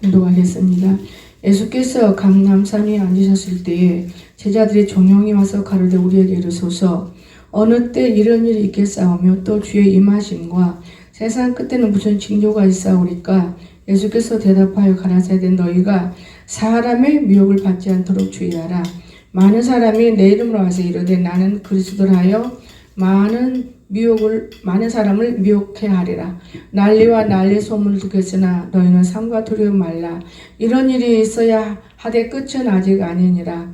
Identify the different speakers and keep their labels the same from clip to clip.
Speaker 1: 공독하겠습니다. 예수께서 감람산 위에 앉으셨을 때에 제자들이 종용이 와서 가로되 우리에게 이르소서 어느 때 이런 일이 있겠사오며 또 주의 임하심과 세상 끝에는 무슨 징조가 있사오리까? 예수께서 대답하여 가라사대 너희가 사람의 미혹을 받지 않도록 주의하라. 많은 사람이 내 이름으로 와서 이르되 나는 그리스도라 하여 많은 사람을 미혹해 하리라. 난리와 난리 소문을 듣겠으나 너희는 삼가 두려워 말라. 이런 일이 있어야 하되 끝은 아직 아니니라.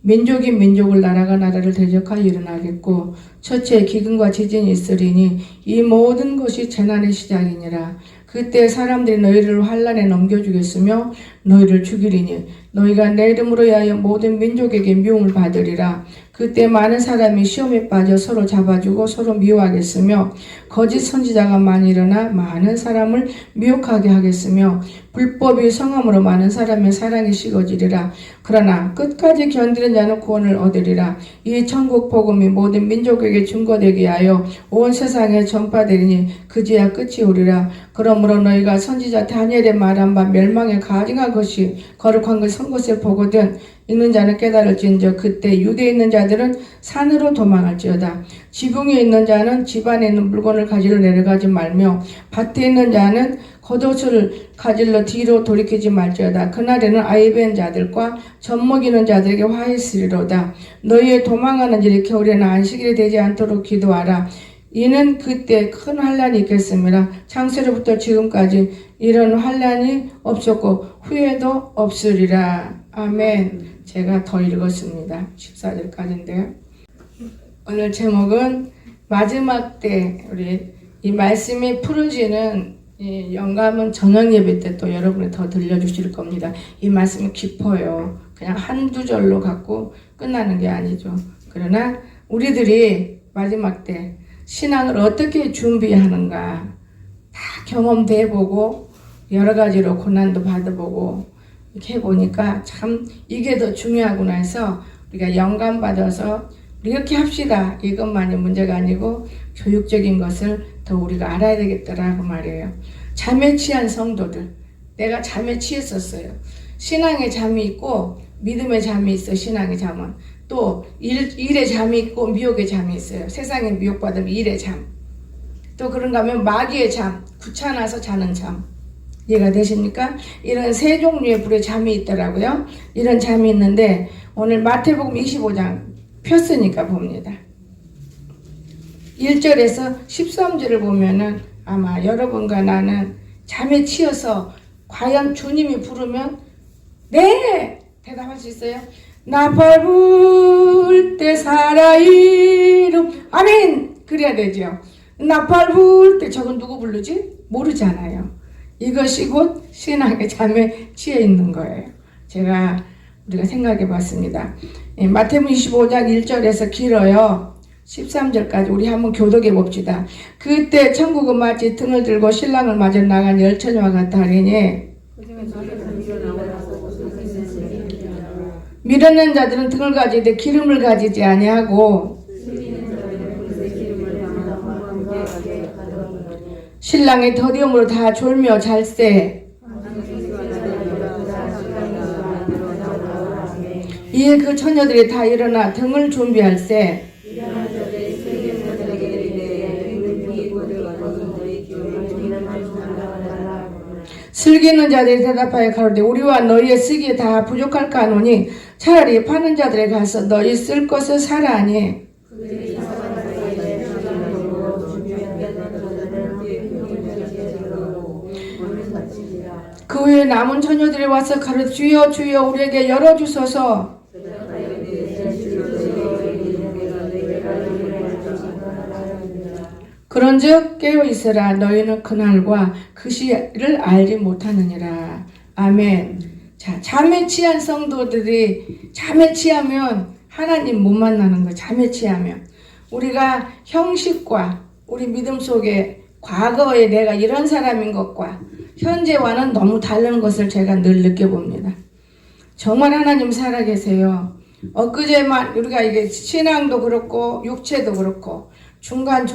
Speaker 1: 민족이 민족을 나라가 나라를 대적하여 일어나겠고 첫째 기근과 지진이 있으리니 이 모든 것이 재난의 시작이니라. 그때 사람들이 너희를 환난에 넘겨주겠으며 너희를 죽이리니 너희가 내 이름으로 인하여 모든 민족에게 미움을 받으리라. 그때 많은 사람이 시험에 빠져 서로 잡아주고 서로 미워하겠으며 거짓 선지자가 많이 일어나 많은 사람을 미혹하게 하겠으며 불법이 성함으로 많은 사람의 사랑이 식어지리라. 그러나 끝까지 견디는 자는 구원을 얻으리라. 이 천국 복음이 모든 민족에게 증거되게 하여 온 세상에 전파되리니 그제야 끝이 오리라. 그러므로 너희가 선지자 다니엘의 말한 바 멸망에 가증한 것이 거룩한 걸 선 것을 보거든 읽는 자는 깨달을지인저 그때 유대에 있는 자들은 산으로 도망할지어다. 지붕에 있는 자는 집안에 있는 물건을 가지러 내려가지 말며 밭에 있는 자는 겉옷을 가질러 뒤로 돌이키지 말지어다. 그날에는 아이 벤 자들과 젖 먹이는 자들에게 화 있으리로다. 너희의 도망하는 일이 겨울에는 안식일이 되지 않도록 기도하라. 이는 그때 큰 환란이 있겠습니다. 창세로부터 지금까지 이런 환란이 없었고 후에도 없으리라. 아멘. 제가 더 읽었습니다. 14절까지인데요. 오늘 제목은 마지막 때 우리 이 말씀이 풀어지는 이 영감은 저녁 예배 때 또 여러분이 더 들려주실 겁니다. 이 말씀이 깊어요. 그냥 한두 절로 갖고 끝나는 게 아니죠. 그러나 우리들이 마지막 때 신앙을 어떻게 준비하는가 다 경험도 해보고 여러 가지로 고난도 받아보고 이렇게 해보니까 참 이게 더 중요하구나 해서 우리가 영감 받아서 이렇게 합시다. 이것만이 문제가 아니고 교육적인 것을 더 우리가 알아야 되겠더라고 말이에요. 잠에 취한 성도들, 내가 잠에 취했었어요. 신앙의 잠이 있고 믿음의 잠이 있어. 신앙의 잠은 또 일의 잠이 있고 미혹의 잠이 있어요. 세상에 미혹받으면 일의 잠, 또 그런가 하면 마귀의 잠, 귀찮아서 자는 잠. 이해가 되십니까? 이런 세 종류의 불의 잠이 있더라고요. 이런 잠이 있는데 오늘 마태복음 25장 폈으니까 봅니다. 1절에서 13절을 보면은 아마 여러분과 나는 잠에 치여서 과연 주님이 부르면 네! 대답할 수 있어요? 나팔 불 때 살아이름 아멘! 그래야 되죠. 나팔 불 때 저건 누구 부르지? 모르잖아요. 이것이 곧 신앙의 잠에 취해 있는 거예요. 우리가 생각해 봤습니다. 마태복음 25장 1절에서 길어요. 13절까지 우리 한번 교독해 봅시다. 그때 천국은 마치 등을 들고 신랑을 맞아 나간 열처녀와 같으리니 미르는 자들은 등을 가지되 기름을 가지지 아니하고 신랑의 더디움으로 다 졸며 잘세. 이에 그 처녀들이 다 일어나 등을 준비할세. 슬기는 자들이 대답하여 가로되 우리와 너희의 쓰기에 다 부족할까 하노니 차라리 파는 자들에 가서 너희 쓸 것을 사라 하니 그 후에 남은 처녀들이 와서 가로되 주여 주여 우리에게 열어주소서. 그런즉 깨어있으라 너희는 그날과 그 시를 알지 못하느니라. 아멘. 자, 잠에 취한 성도들이 잠에 취하면 하나님 못 만나는 거예요. 잠에 취하면 우리가 형식과 우리 믿음 속에 과거에 내가 이런 사람인 것과 현재와는 너무 다른 것을 제가 늘 느껴봅니다. 정말 하나님 살아계세요. 엊그제만 우리가 이게 신앙도 그렇고 육체도 그렇고 중간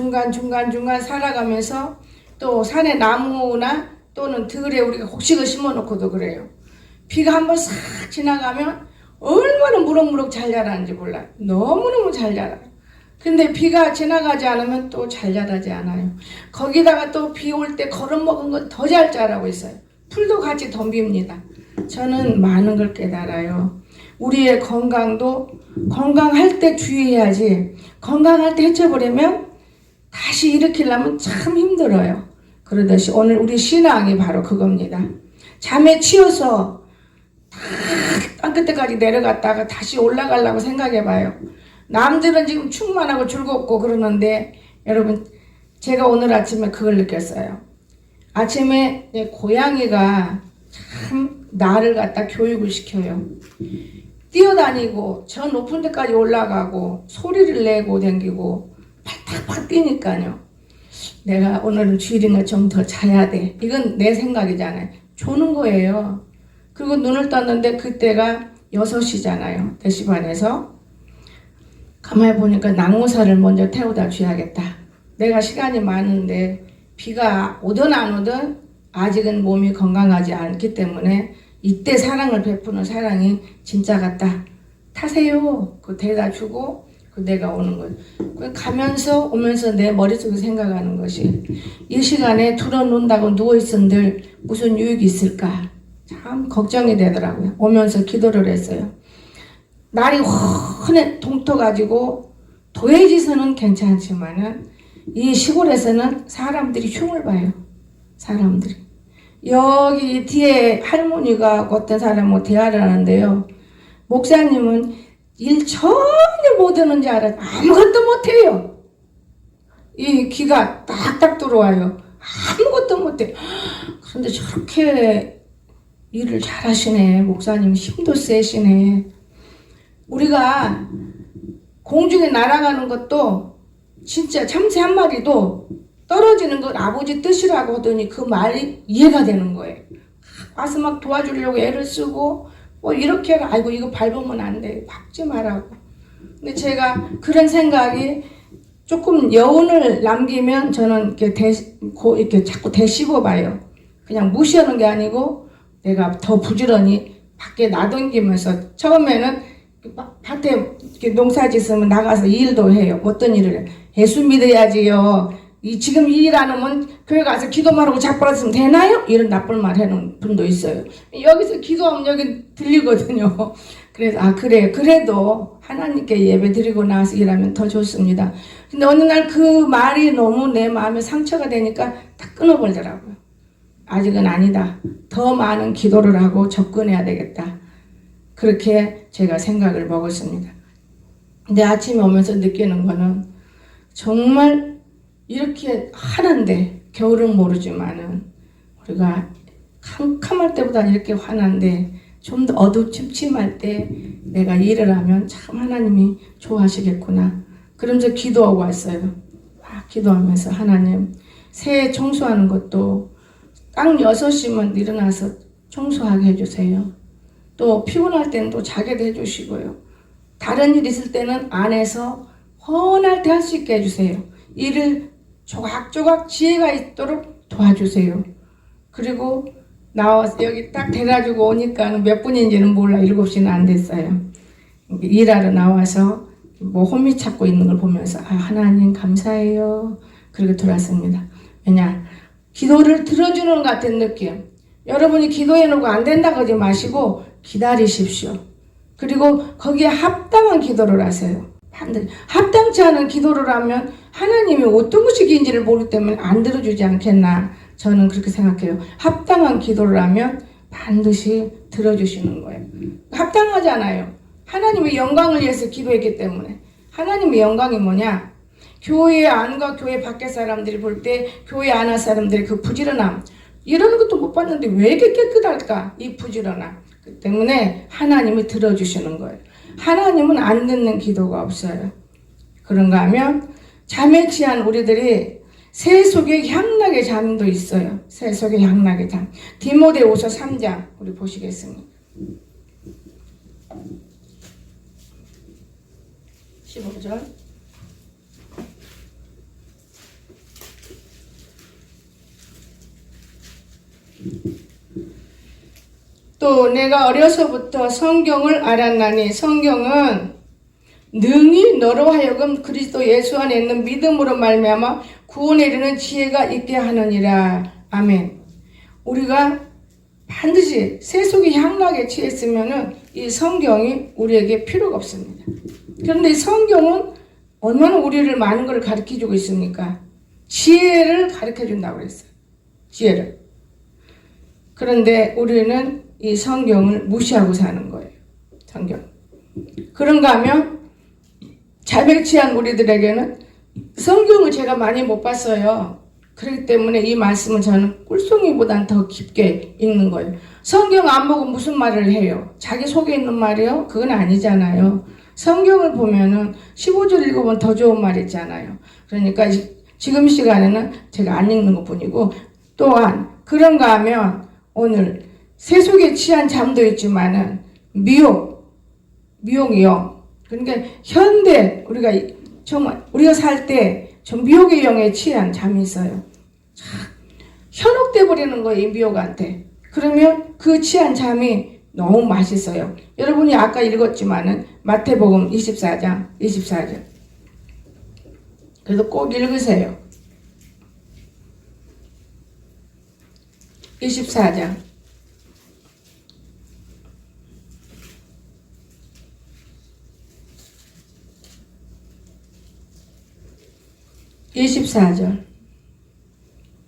Speaker 1: 살아가면서 또 산에 나무나 또는 들에 우리가 곡식을 심어놓고도 그래요. 비가 한번 싹 지나가면 얼마나 무럭무럭 잘 자라는지 몰라요. 너무너무 잘 자라요. 근데 비가 지나가지 않으면 또 잘 자라지 않아요. 거기다가 또 비 올 때 걸어먹은 건 더 잘 자라고 있어요. 풀도 같이 덤빕니다. 저는 많은 걸 깨달아요. 우리의 건강도 건강할 때 주의해야지, 건강할 때 해쳐버리면 다시 일으키려면 참 힘들어요. 그러듯이 오늘 우리 신앙이 바로 그겁니다. 잠에 치여서 땅끝에까지 내려갔다가 다시 올라가려고 생각해봐요. 남들은 지금 충만하고 즐겁고 그러는데, 여러분, 제가 오늘 아침에 그걸 느꼈어요. 아침에 내 고양이가 참 나를 갖다 교육을 시켜요. 뛰어다니고 저 높은 데까지 올라가고 소리를 내고 댕기고 팍팍팍 뛰니까요. 내가 오늘은 주일이나 좀 더 자야 돼. 이건 내 생각이잖아요. 조는 거예요. 그리고 눈을 떴는데 그때가 6시잖아요. 대시반에서. 가만히 보니까 낙무사를 먼저 태우다 줘야겠다. 내가 시간이 많은데 비가 오든 안 오든 아직은 몸이 건강하지 않기 때문에 이때 사랑을 베푸는 사랑이 진짜 같다. 타세요. 그 대다 주고 그 내가 오는 거예요. 가면서 오면서 내 머릿속에 생각하는 것이, 이 시간에 틀어놓는다고 누워있은들 무슨 유익이 있을까? 참 걱정이 되더라고요. 오면서 기도를 했어요. 날이 훤해 동터가지고 도해지서는 괜찮지만은 이 시골에서는 사람들이 흉을 봐요. 사람들이. 여기 뒤에 할머니가 어떤 사람하고 대화를 하는데요. 목사님은 일 전혀 못하는지 알아요. 아무것도 못해요. 이 귀가 딱딱 들어와요. 아무것도 못해. 그런데 저렇게 일을 잘하시네. 목사님 힘도 세시네. 우리가 공중에 날아가는 것도 진짜 참새 한 마리도 떨어지는 건 아버지 뜻이라고 하더니 그 말이 이해가 되는 거예요. 와서 막 도와주려고 애를 쓰고 뭐 이렇게 해라. 아이고 이거 밟으면 안 돼. 밟지 말라고. 근데 제가 그런 생각이 조금 여운을 남기면 저는 이렇게 자꾸 되씹어 봐요. 그냥 무시하는 게 아니고 내가 더 부지런히 밖에 나동기면서, 처음에는 밭에 농사 짓으면 나가서 일도 해요. 어떤 일을 해요? 예수 믿어야지요. 지금 이 일 안 하면 교회 가서 기도만 하고 자빠졌으면 되나요? 이런 나쁜 말 해놓은 분도 있어요. 여기서 기도하면 여기 들리거든요. 그래서 그래요. 그래도 하나님께 예배 드리고 나서 일하면 더 좋습니다. 근데 어느 날 그 말이 너무 내 마음에 상처가 되니까 다 끊어버리더라고요. 아직은 아니다. 더 많은 기도를 하고 접근해야 되겠다. 그렇게 제가 생각을 먹었습니다. 근데 아침에 오면서 느끼는 거는 정말 이렇게 하는데, 겨울은 모르지만은 우리가 캄캄할 때보다 이렇게 환한데 좀 더 어두침침할 때 내가 일을 하면 참 하나님이 좋아하시겠구나. 그러면서 기도하고 왔어요. 기도하면서 하나님, 새해 청소하는 것도 딱 6시면 일어나서 청소하게 해주세요. 또 피곤할 때는 또 자게도 해주시고요. 다른 일 있을 때는 안에서 헌할 때 할 수 있게 해주세요. 일을 조각조각 지혜가 있도록 도와주세요. 그리고 나와서 여기 딱 돼가지고 오니까 몇 분인지는 몰라. 7시는 안 됐어요. 일하러 나와서 뭐 호미 찾고 있는 걸 보면서 하나님 감사해요. 그리고 들어왔습니다. 왜냐, 기도를 들어주는 것 같은 느낌. 여러분이 기도해놓고 안 된다고 하지 마시고 기다리십시오. 그리고 거기에 합당한 기도를 하세요. 반드시 합당치 않은 기도를 하면 하나님이 어떤 것이 기인지를 모르기 때문에 안 들어주지 않겠나, 저는 그렇게 생각해요. 합당한 기도를 하면 반드시 들어주시는 거예요. 합당하잖아요. 하나님의 영광을 위해서 기도했기 때문에. 하나님의 영광이 뭐냐? 교회 안과 교회 밖의 사람들이 볼 때 교회 안의 사람들의 그 부지런함, 이런 것도 못 봤는데 왜 이렇게 깨끗할까? 이 부지런함. 그 때문에 하나님이 들어주시는 거예요. 하나님은 안 듣는 기도가 없어요. 그런가 하면 잠에 취한 우리들이 새 속에 향락의 잠도 있어요. 새 속에 향락의 잠. 디모데후서 3장 우리 보시겠습니다. 15절. 또 내가 어려서부터 성경을 알았나니 성경은 능히 너로 하여금 그리스도 예수 안에 있는 믿음으로 말미암아 구원에 이르는 지혜가 있게 하느니라. 아멘. 우리가 반드시 세속의 향락에 취했으면은 이 성경이 우리에게 필요가 없습니다. 그런데 이 성경은 얼마나 우리를 많은 걸 가르쳐주고 있습니까? 지혜를 가르쳐준다고 그랬어요. 지혜를. 그런데 우리는 이 성경을 무시하고 사는 거예요. 성경. 그런가 하면 자백치한 우리들에게는 성경을 제가 많이 못 봤어요. 그렇기 때문에 이 말씀은 저는 꿀송이보단 더 깊게 읽는 거예요. 성경 안 보고 무슨 말을 해요? 자기 속에 있는 말이요? 그건 아니잖아요. 성경을 보면은 15절 읽어보면 더 좋은 말 있잖아요. 그러니까 지금 시간에는 제가 안 읽는 것 뿐이고, 또한 그런가 하면 오늘 세속에 취한 잠도 있지만은 미혹이요. 그러니까 현대 우리가 정말 우리가 살 때 좀 미혹의 영에 취한 잠이 있어요. 현혹돼 버리는 거예요, 이 미혹한테. 그러면 그 취한 잠이 너무 맛있어요. 여러분이 아까 읽었지만은 마태복음 24장 24절. 그래서 꼭 읽으세요. 24장.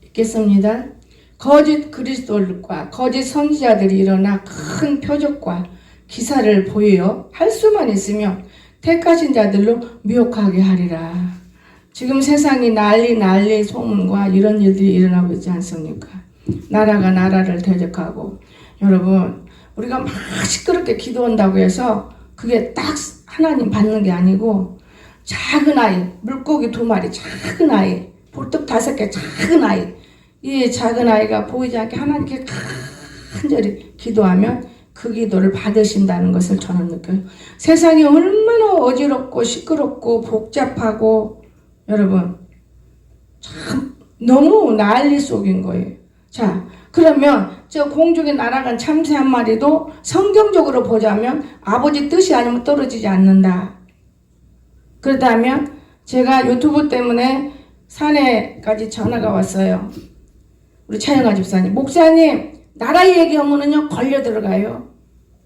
Speaker 1: 읽겠습니다. 거짓 그리스도들과 거짓 선지자들이 일어나 큰 표적과 기사를 보여 할 수만 있으면 택하신 자들로 미혹하게 하리라. 지금 세상이 난리 소문과 이런 일들이 일어나고 있지 않습니까? 나라가 나라를 대적하고, 여러분 우리가 막 시끄럽게 기도한다고 해서 그게 딱 하나님 받는 게 아니고, 작은 아이, 물고기 2마리, 작은 아이, 볼떡 5개, 작은 아이, 이 작은 아이가 보이지 않게 하나님께 간절히 기도하면 그 기도를 받으신다는 것을 저는 느껴요. 세상이 얼마나 어지럽고 시끄럽고 복잡하고, 여러분 참 너무 난리 속인 거예요. 자, 그러면 저 공중에 날아간 참새 한 마리도 성경적으로 보자면 아버지 뜻이 아니면 떨어지지 않는다. 그렇다면 제가 유튜브 때문에 산에까지 전화가 왔어요. 우리 차영아 집사님, 목사님 나라 얘기하면은요 걸려 들어가요.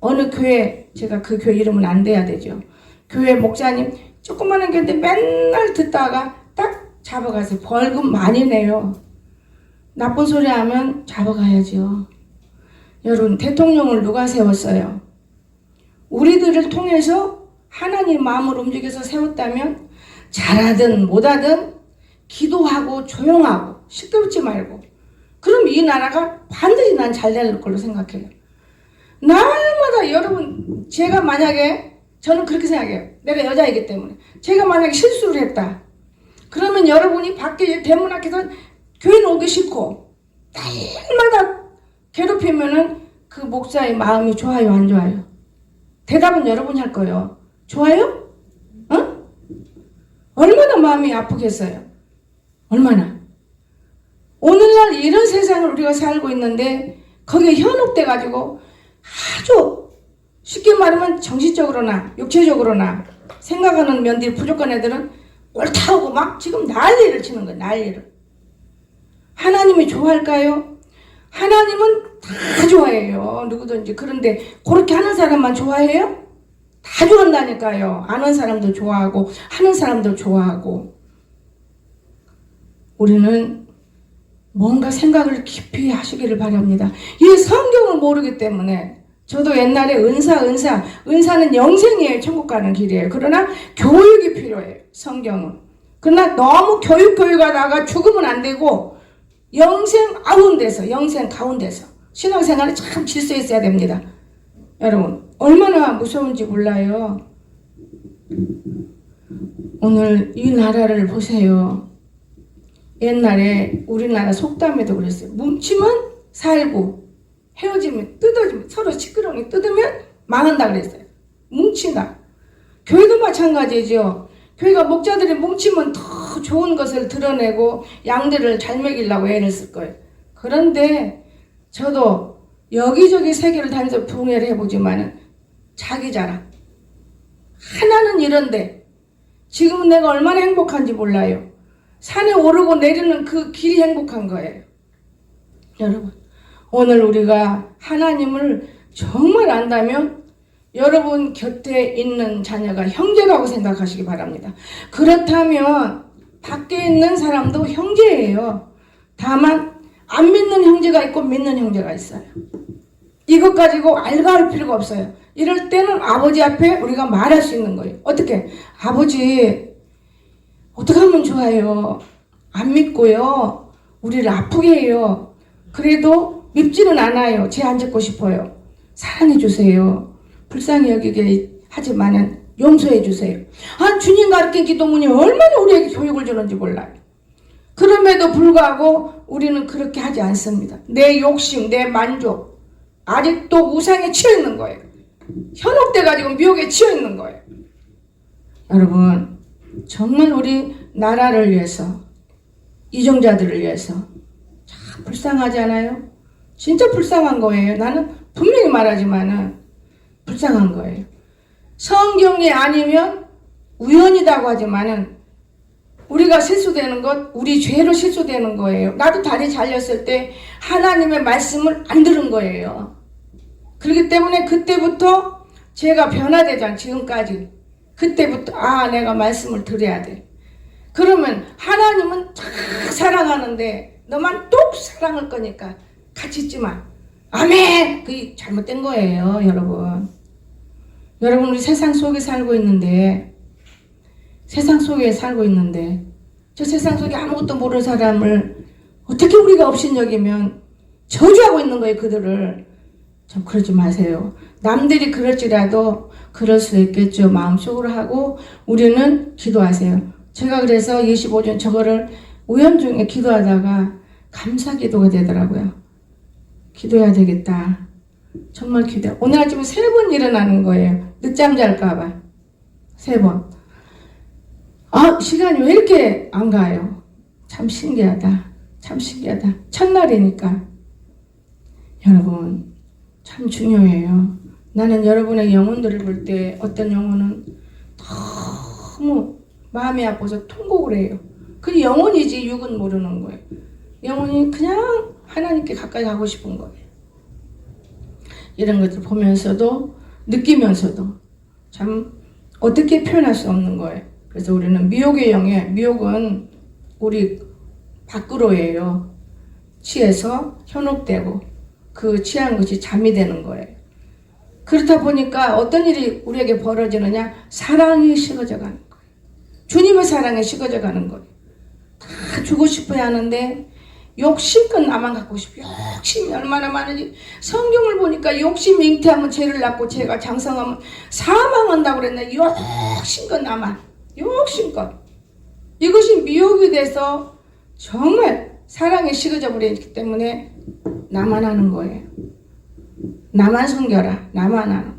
Speaker 1: 어느 교회, 제가 그 교회 이름은 안 돼야 되죠. 교회 목사님 조그마한 교회인데 맨날 듣다가 딱 잡아가서 벌금 많이 내요. 나쁜 소리 하면 잡아가야죠. 여러분, 대통령을 누가 세웠어요? 우리들을 통해서 하나님 마음을 움직여서 세웠다면 잘하든 못하든 기도하고 조용하고 시끄럽지 말고, 그럼 이 나라가 반드시 난 잘 될 걸로 생각해요. 날마다 여러분, 제가 만약에, 저는 그렇게 생각해요. 내가 여자이기 때문에 제가 만약에 실수를 했다 그러면 여러분이 밖에 대문 앞에서 교인 오기 싫고 날마다 괴롭히면은 그 목사의 마음이 좋아요 안 좋아요? 대답은 여러분이 할 거예요. 좋아요? 어? 얼마나 마음이 아프겠어요? 얼마나? 오늘날 이런 세상을 우리가 살고 있는데 거기에 현혹돼가지고 아주 쉽게 말하면 정신적으로나 육체적으로나 생각하는 면들이 부족한 애들은 옳다고 막 지금 난리를 치는 거예요. 난리를. 하나님이 좋아할까요? 하나님은 다 좋아해요. 누구든지. 그런데 그렇게 하는 사람만 좋아해요? 다 좋아한다니까요. 아는 사람도 좋아하고 하는 사람도 좋아하고. 우리는 뭔가 생각을 깊이 하시기를 바랍니다. 이 성경을 모르기 때문에, 저도 옛날에 은사는 영생이에요. 천국 가는 길이에요. 그러나 교육이 필요해요. 성경은. 그러나 너무 교육하다가 죽으면 안 되고 영생 가운데서 신앙생활에 참 질서 있어야 됩니다. 여러분 얼마나 무서운지 몰라요. 오늘 이 나라를 보세요. 옛날에 우리나라 속담에도 그랬어요. 뭉치면 살고 헤어지면 뜯어지면, 서로 시끄러우니 뜯으면 망한다 그랬어요. 뭉친다. 교회도 마찬가지죠. 교회가 목자들이 뭉치면 더 좋은 것을 드러내고 양들을 잘 먹이려고 애를 쓸 거예요. 그런데 저도 여기저기 세계를 다니면서 부흥회를 해보지만은 자기 자랑. 하나는 이런데 지금은 내가 얼마나 행복한지 몰라요. 산에 오르고 내리는 그 길이 행복한 거예요. 여러분, 오늘 우리가 하나님을 정말 안다면 여러분 곁에 있는 자녀가 형제라고 생각하시기 바랍니다. 그렇다면 밖에 있는 사람도 형제예요. 다만 안 믿는 형제가 있고 믿는 형제가 있어요. 이것 가지고 알갈 필요가 없어요. 이럴 때는 아버지 앞에 우리가 말할 수 있는 거예요. 어떻게? 아버지, 어떻게 하면 좋아요? 안 믿고요. 우리를 아프게 해요. 그래도 밉지는 않아요. 제 안 짓고 싶어요. 사랑해 주세요. 불쌍히 여기게 하지만은 용서해 주세요. 주님 가르친 기도문이 얼마나 우리에게 교육을 주는지 몰라요. 그럼에도 불구하고 우리는 그렇게 하지 않습니다. 내 욕심, 내 만족, 아직도 우상에 치여 있는 거예요. 현혹돼 가지고 미혹에 치여 있는 거예요. 여러분, 정말 우리 나라를 위해서, 이정자들을 위해서 참 불쌍하지 않아요? 진짜 불쌍한 거예요. 나는 분명히 말하지만은 불쌍한 거예요. 성경이 아니면 우연이라고 하지만은 우리가 실수되는 것, 우리 죄로 실수되는 거예요. 나도 다리 잘렸을 때 하나님의 말씀을 안 들은 거예요. 그렇기 때문에 그때부터 제가 변화되잖아. 지금까지. 그때부터 내가 말씀을 들어야 돼. 그러면 하나님은 다 사랑하는데 너만 똑 사랑할 거니까 같이 있지 마. 아멘! 그게 잘못된 거예요, 여러분. 여러분, 우리 세상 속에 살고 있는데 저 세상 속에 아무것도 모르는 사람을 어떻게 우리가 업신여기면 저주하고 있는 거예요, 그들을. 좀 그러지 마세요. 남들이 그럴지라도 그럴 수 있겠죠. 마음속으로 하고 우리는 기도하세요. 제가 그래서 25년 저거를 우연 중에 기도하다가 감사 기도가 되더라고요. 기도해야 되겠다. 정말 기도. 오늘 아침에 3번 일어나는 거예요. 늦잠 잘까봐. 3번. 시간이 왜 이렇게 안 가요? 참 신기하다. 첫날이니까. 여러분, 참 중요해요. 나는 여러분의 영혼들을 볼 때 어떤 영혼은 너무 마음이 아파서 통곡을 해요. 그 영혼이지 육은 모르는 거예요. 영혼이 그냥 하나님께 가까이 가고 싶은 거예요. 이런 것들 보면서도 느끼면서도 참 어떻게 표현할 수 없는 거예요. 그래서 우리는 미혹의 영에, 미혹은 우리 밖으로예요. 취해서 현혹되고 그 취한 것이 잠이 되는 거예요. 그렇다 보니까 어떤 일이 우리에게 벌어지느냐? 사랑이 식어져 가는 거예요. 주님의 사랑이 식어져 가는 거예요. 다 주고 싶어야 하는데 욕심껏 나만 갖고 싶어요. 욕심이 얼마나 많은지. 성경을 보니까 욕심 잉태하면 죄를 낳고 죄가 장성하면 사망한다고 그랬네. 욕심껏 나만. 욕심껏. 이것이 미혹이 돼서 정말 사랑이 식어져 버리기 때문에 나만 하는 거예요. 나만 섬겨라. 나만 하는 거예요.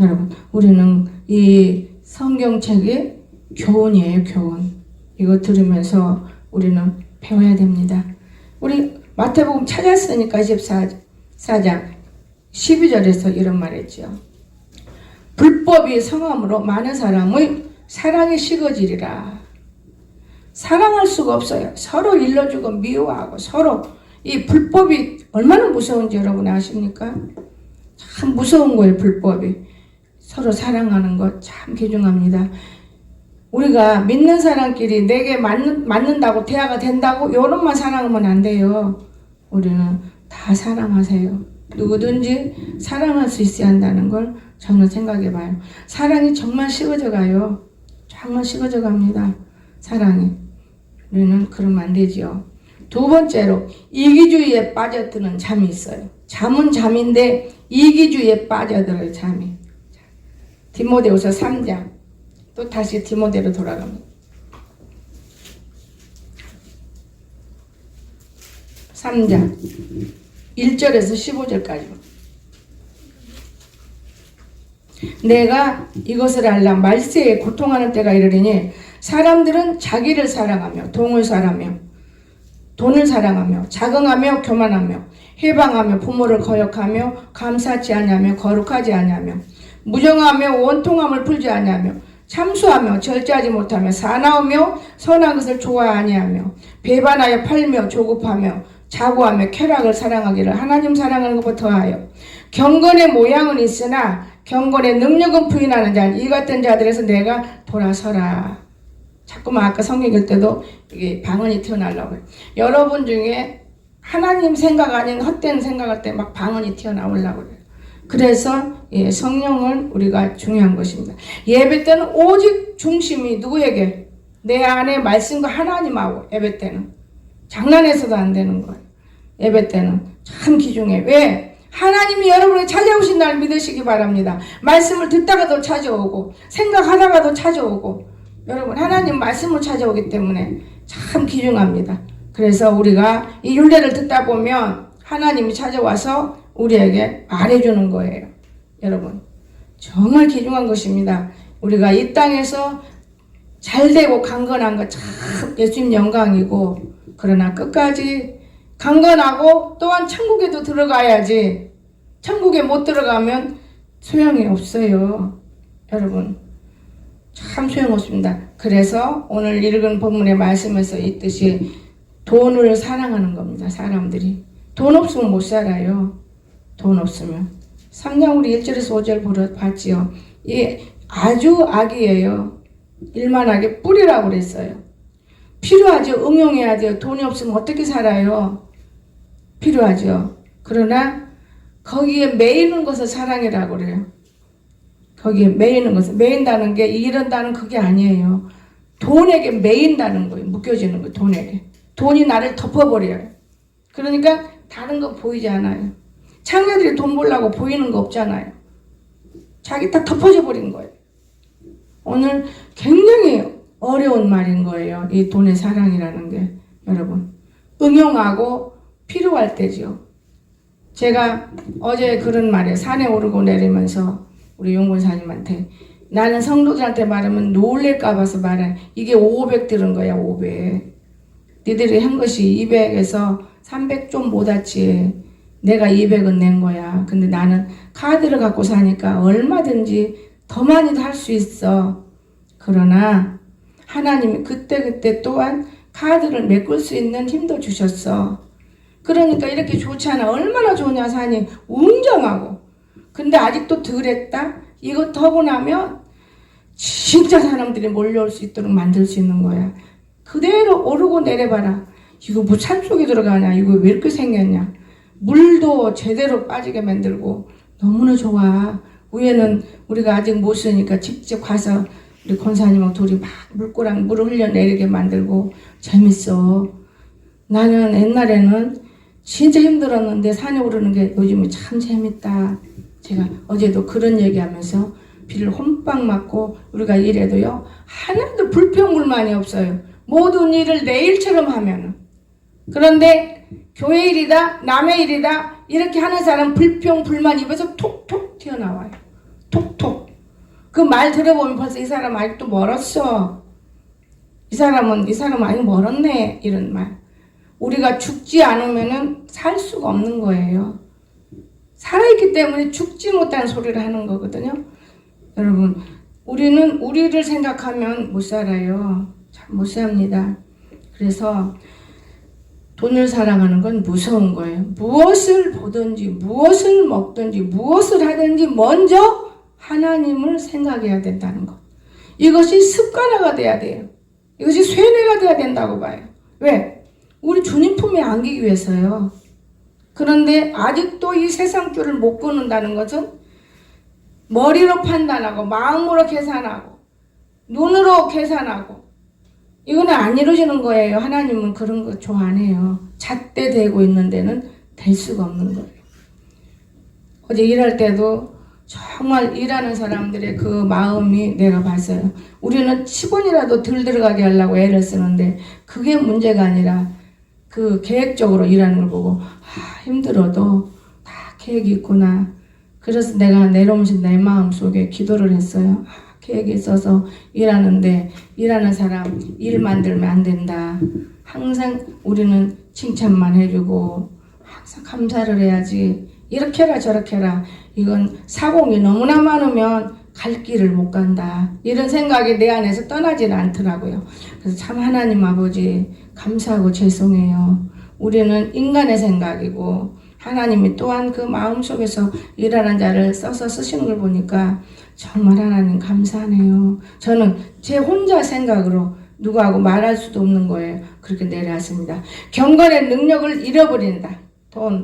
Speaker 1: 여러분, 우리는 이 성경책이 교훈이에요. 교훈. 이거 들으면서 우리는 배워야 됩니다. 우리 마태복음 찾았으니까 14장 12절에서 이런 말 했죠. 불법이 성함으로 많은 사람의 사랑이 식어지리라. 사랑할 수가 없어요. 서로 일러주고 미워하고 서로. 이 불법이 얼마나 무서운지 여러분 아십니까? 참 무서운 거예요. 불법이. 서로 사랑하는 것 참 귀중합니다. 우리가 믿는 사람끼리 내게 맞는다고 대화가 된다고 요런만 사랑하면 안 돼요. 우리는 다 사랑하세요. 누구든지 사랑할 수 있어야 한다는 걸 저는 생각해 봐요. 사랑이 정말 식어져 가요. 정말 식어져 갑니다. 사랑이. 우리는 그러면 안 되죠. 두 번째로 이기주의에 빠져드는 잠이 있어요. 잠은 잠인데 이기주의에 빠져들어요. 잠이. 디모데후서 3장. 또 다시 디모데로 돌아갑니다. 3장 1절에서 15절까지. 내가 이것을 알라. 말세에 고통하는 때가 이르리니 사람들은 자기를 사랑하며 돈을 사랑하며 자긍하며 교만하며 해방하며 부모를 거역하며 감사치 아니하며 거룩하지 아니하며 무정하며 원통함을 풀지 아니하며 참수하며 절제하지 못하며 사나우며 선한 것을 좋아 아니하며 배반하여 팔며 조급하며 자고하며 쾌락을 사랑하기를 하나님 사랑하는 것보다 더하여 경건의 모양은 있으나 경건의 능력은 부인하는 자는 이 같은 자들에서 내가 돌아서라. 자꾸만 아까 성경 읽을 때도 이게 방언이 튀어나오려고 해요. 여러분 중에 하나님 생각 아닌 헛된 생각할 때 막 방언이 튀어나오려고 그래요. 그래서 성령은 우리가 중요한 것입니다. 예배 때는 오직 중심이 누구에게? 내 안에 말씀과 하나님하고 예배 때는 장난해서도 안 되는 거예요. 예배 때는 참 귀중해. 왜? 하나님이 여러분을 찾아오신 날 믿으시기 바랍니다. 말씀을 듣다가도 찾아오고 생각하다가도 찾아오고 여러분 하나님 말씀을 찾아오기 때문에 참 귀중합니다. 그래서 우리가 이 율례를 듣다 보면 하나님이 찾아와서 우리에게 말해주는 거예요. 여러분 정말 귀중한 것입니다. 우리가 이 땅에서 잘되고 강건한 거 참 예수님 영광이고 그러나 끝까지 강건하고 또한 천국에도 들어가야지 천국에 못 들어가면 소용이 없어요. 여러분 참 소용없습니다. 그래서 오늘 읽은 본문의 말씀에서 있듯이 돈을 사랑하는 겁니다. 사람들이 돈 없으면 못 살아요. 돈 없으면 3장 우리 1절에서 5절 봤지요. 이 아주 악이에요. 일만하게 뿌리라고 그랬어요. 필요하죠. 응용해야 돼요. 돈이 없으면 어떻게 살아요? 필요하죠. 그러나 거기에 매이는 것을 사랑이라고 그래요. 거기에 매이는 것을 매인다는 게 이런다는 그게 아니에요. 돈에게 매인다는 거예요. 묶여지는 거예요. 돈에게. 돈이 나를 덮어버려요. 그러니까 다른 거 보이지 않아요. 창녀들이 돈 벌려고 보이는 거 없잖아요. 자기 딱 덮어져 버린 거예요. 오늘 굉장히 어려운 말인 거예요. 이 돈의 사랑이라는 게 여러분 응용하고 필요할 때죠. 제가 어제 그런 말에 산에 오르고 내리면서 우리 용군사님한테 나는 성도들한테 말하면 놀랄까 봐서 말해. 이게 500 들은 거야. 500. 니들이 한 것이 200에서 300 좀 못 왔지. 내가 200은 낸 거야. 근데 나는 카드를 갖고 사니까 얼마든지 더 많이도 할 수 있어. 그러나 하나님이 그때그때 또한 카드를 메꿀 수 있는 힘도 주셨어. 그러니까 이렇게 좋잖아. 얼마나 좋냐 사니. 웅장하고. 근데 아직도 덜 했다? 이거 하고 나면 진짜 사람들이 몰려올 수 있도록 만들 수 있는 거야. 그대로 오르고 내려봐라. 이거 뭐 산속에 들어가냐. 이거 왜 이렇게 생겼냐. 물도 제대로 빠지게 만들고 너무나 좋아. 위에는 우리가 아직 못 쓰니까 직접 가서 우리 권사님하고 둘이 막 물고랑 물을 흘려내리게 만들고 재밌어. 나는 옛날에는 진짜 힘들었는데 산에 오르는 게 요즘은 참 재밌다. 제가 어제도 그런 얘기하면서 비를 홈빵 맞고 우리가 일해도요 하나도 불평불만이 없어요. 모든 일을 내 일처럼 하면은. 그런데 교회 일이다 남의 일이다 이렇게 하는 사람 불평불만 입에서 톡톡 튀어나와요. 톡톡. 그 말 들어보면 벌써 이 사람 아직도 멀었어. 이 사람은 아직 멀었네 이런 말. 우리가 죽지 않으면은 살 수가 없는 거예요. 살아있기 때문에 죽지 못하는 소리를 하는 거거든요. 여러분 우리는 우리를 생각하면 못 살아요. 참 못 삽니다. 그래서 돈을 사랑하는 건 무서운 거예요. 무엇을 보든지 무엇을 먹든지 무엇을 하든지 먼저 하나님을 생각해야 된다는 것. 이것이 습관화가 돼야 돼요. 이것이 쇠뇌가 돼야 된다고 봐요. 왜? 우리 주님 품에 안기기 위해서요. 그런데 아직도 이 세상 줄을 못 끊는다는 것은 머리로 판단하고 마음으로 계산하고 눈으로 계산하고 이거는 안 이루어지는 거예요. 하나님은 그런 거 좋아 안 해요. 잣대되고 있는 데는 될 수가 없는 거예요. 어제 일할 때도 정말 일하는 사람들의 그 마음이 내가 봤어요. 우리는 10원이라도 덜 들어가게 하려고 애를 쓰는데 그게 문제가 아니라 그 계획적으로 일하는 걸 보고 힘들어도 다 계획이 있구나. 그래서 내가 내려오면서 내 마음속에 기도를 했어요. 계획이 있어서 일하는데 일하는 사람 일 만들면 안 된다. 항상 우리는 칭찬만 해주고 항상 감사를 해야지. 이렇게 해라 저렇게 해라. 이건 사공이 너무나 많으면 갈 길을 못 간다. 이런 생각이 내 안에서 떠나지는 않더라고요. 그래서 참 하나님 아버지 감사하고 죄송해요. 우리는 인간의 생각이고 하나님이 또한 그 마음속에서 일하는 자를 써서 쓰시는 걸 보니까 정말 하나님 감사하네요. 저는 제 혼자 생각으로 누구하고 말할 수도 없는 거예요. 그렇게 내려왔습니다. 경건의 능력을 잃어버린다.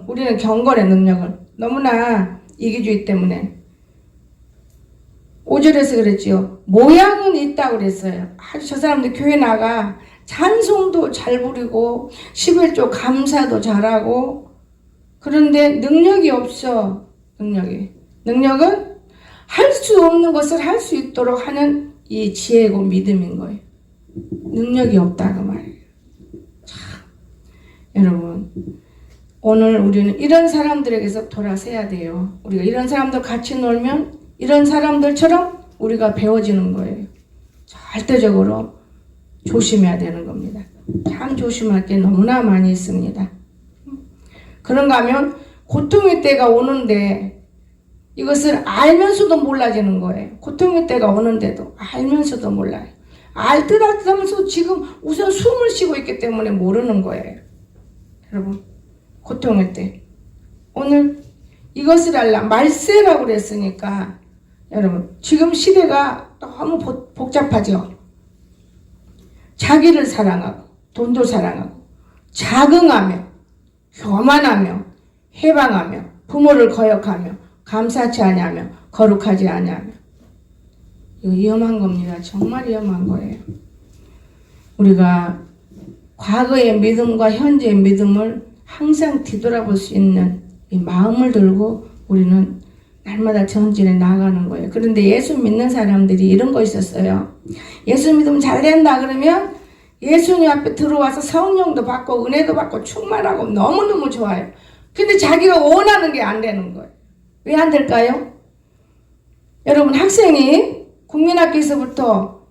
Speaker 1: 우리는 경건의 능력을 너무나 이기주의 때문에 5절에서 그랬지요. 모양은 있다고 그랬어요. 아주 저 사람들 교회 나가 찬송도 잘 부리고 11조 감사도 잘하고 그런데 능력이 없어. 능력은 할 수 없는 것을 할 수 있도록 하는 이 지혜고 믿음인 거예요. 능력이 없다 그 말이에요. 참 여러분 오늘 우리는 이런 사람들에게서 돌아서야 돼요. 우리가 이런 사람들 같이 놀면 이런 사람들처럼 우리가 배워지는 거예요. 절대적으로 조심해야 되는 겁니다. 참 조심할 게 너무나 많이 있습니다. 그런가 하면 고통의 때가 오는데 이것을 알면서도 몰라지는 거예요. 고통의 때가 오는데도 알면서도 몰라요. 알 듯 하면서 지금 우선 숨을 쉬고 있기 때문에 모르는 거예요. 여러분 고통의 때 오늘 이것을 알라 말세라고 그랬으니까 여러분 지금 시대가 너무 복잡하죠. 자기를 사랑하고 돈도 사랑하고 자긍하며 교만하며 해방하며 부모를 거역하며 감사치 아니하며 거룩하지 아니하며 이거 위험한 겁니다. 정말 위험한 거예요. 우리가 과거의 믿음과 현재의 믿음을 항상 뒤돌아볼 수 있는 이 마음을 들고 우리는 날마다 전진해 나가는 거예요. 그런데 예수 믿는 사람들이 이런 거 있었어요. 예수 믿으면 잘 된다 그러면 예수님 앞에 들어와서 성령도 받고 은혜도 받고 충만하고 너무너무 좋아요. 근데 자기가 원하는 게 안 되는 거예요. 왜 안 될까요? 여러분 학생이 국민학교에서부터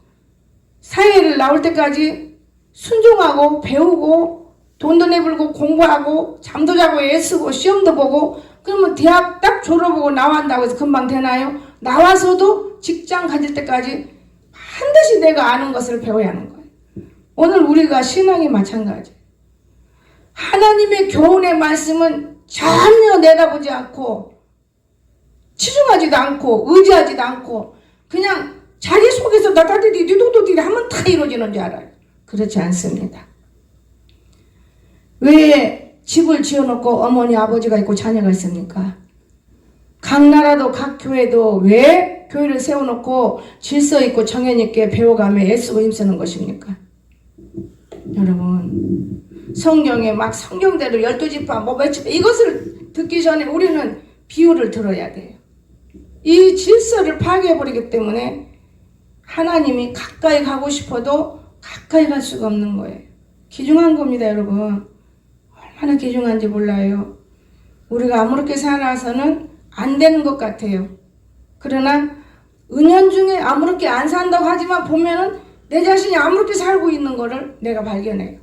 Speaker 1: 사회를 나올 때까지 순종하고 배우고 돈도 내불고 공부하고 잠도 자고 애쓰고 시험도 보고 그러면 대학 딱 졸업하고 나온다고 해서 금방 되나요? 나와서도 직장 가질 때까지 반드시 내가 아는 것을 배워야 하는 거예요. 오늘 우리가 신앙이 마찬가지예요. 하나님의 교훈의 말씀은 전혀 내다보지 않고 치중하지도 않고 의지하지도 않고 그냥 자기 속에서 나다디디 뒤도도디 하면 다 이루어지는 줄 알아요. 그렇지 않습니다. 왜 집을 지어놓고 어머니 아버지가 있고 자녀가 있습니까? 각 나라도 각 교회도 왜 교회를 세워놓고 질서 있고 정연 있게 배워가며 애쓰고 힘쓰는 것입니까? 여러분 성경에 막 성경대로 12지파 뭐 몇지파 이것을 듣기 전에 우리는 비유를 들어야 돼요. 이 질서를 파괴해버리기 때문에 하나님이 가까이 가고 싶어도 가까이 갈 수가 없는 거예요. 귀중한 겁니다 여러분. 얼마나 귀중한지 몰라요. 우리가 아무렇게 살아서는 안 되는 것 같아요. 그러나 은연중에 아무렇게 안 산다고 하지만 보면은 내 자신이 아무렇게 살고 있는 거를 내가 발견해요.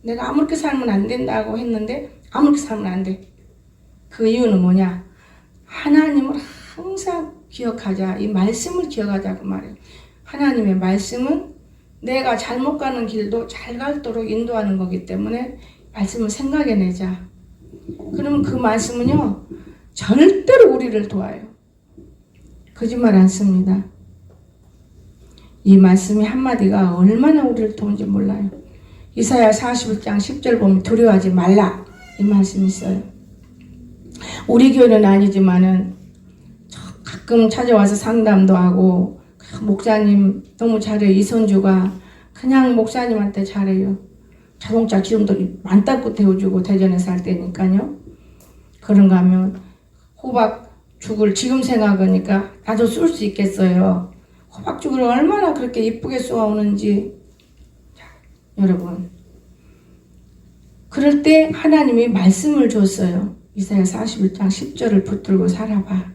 Speaker 1: 내가 아무렇게 살면 안 된다고 했는데 아무렇게 살면 안 돼. 그 이유는 뭐냐? 하나님을 항상 기억하자. 이 말씀을 기억하자고 말해요. 하나님의 말씀은 내가 잘못 가는 길도 잘 갈도록 인도하는 거기 때문에 말씀을 생각해내자. 그러면 그 말씀은요 절대로 우리를 도와요. 거짓말 안 씁니다. 이 말씀이 한마디가 얼마나 우리를 도운지 몰라요. 이사야 41장 10절 보면 두려워하지 말라 이 말씀이 있어요. 우리 교회는 아니지만은 가끔 찾아와서 상담도 하고 목사님 너무 잘해요. 이선주가 그냥 목사님한테 잘해요. 자동차 기름도 만땅고 태워주고 대전에 살 때니까요. 그런가 하면 호박죽을 지금 생각하니까 나도 쏠 수 있겠어요. 호박죽을 얼마나 그렇게 이쁘게 쏘아오는지. 여러분 그럴 때 하나님이 말씀을 줬어요. 이사야 41장 10절을 붙들고 살아봐.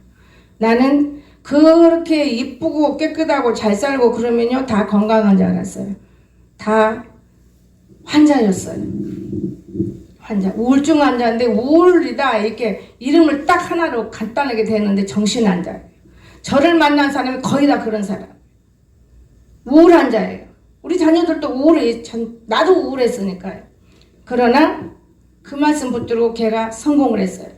Speaker 1: 나는 그렇게 이쁘고 깨끗하고 잘 살고 그러면요 다 건강한 줄 알았어요. 다 환자였어요. 환자, 우울증 환자인데 우울이다 이렇게 이름을 딱 하나로 간단하게 되는데 정신 환자예요. 저를 만난 사람이 거의 다 그런 사람. 우울 환자예요. 우리 자녀들도 우울해. 나도 우울했으니까요. 그러나 그 말씀 붙들고 걔가 성공을 했어요.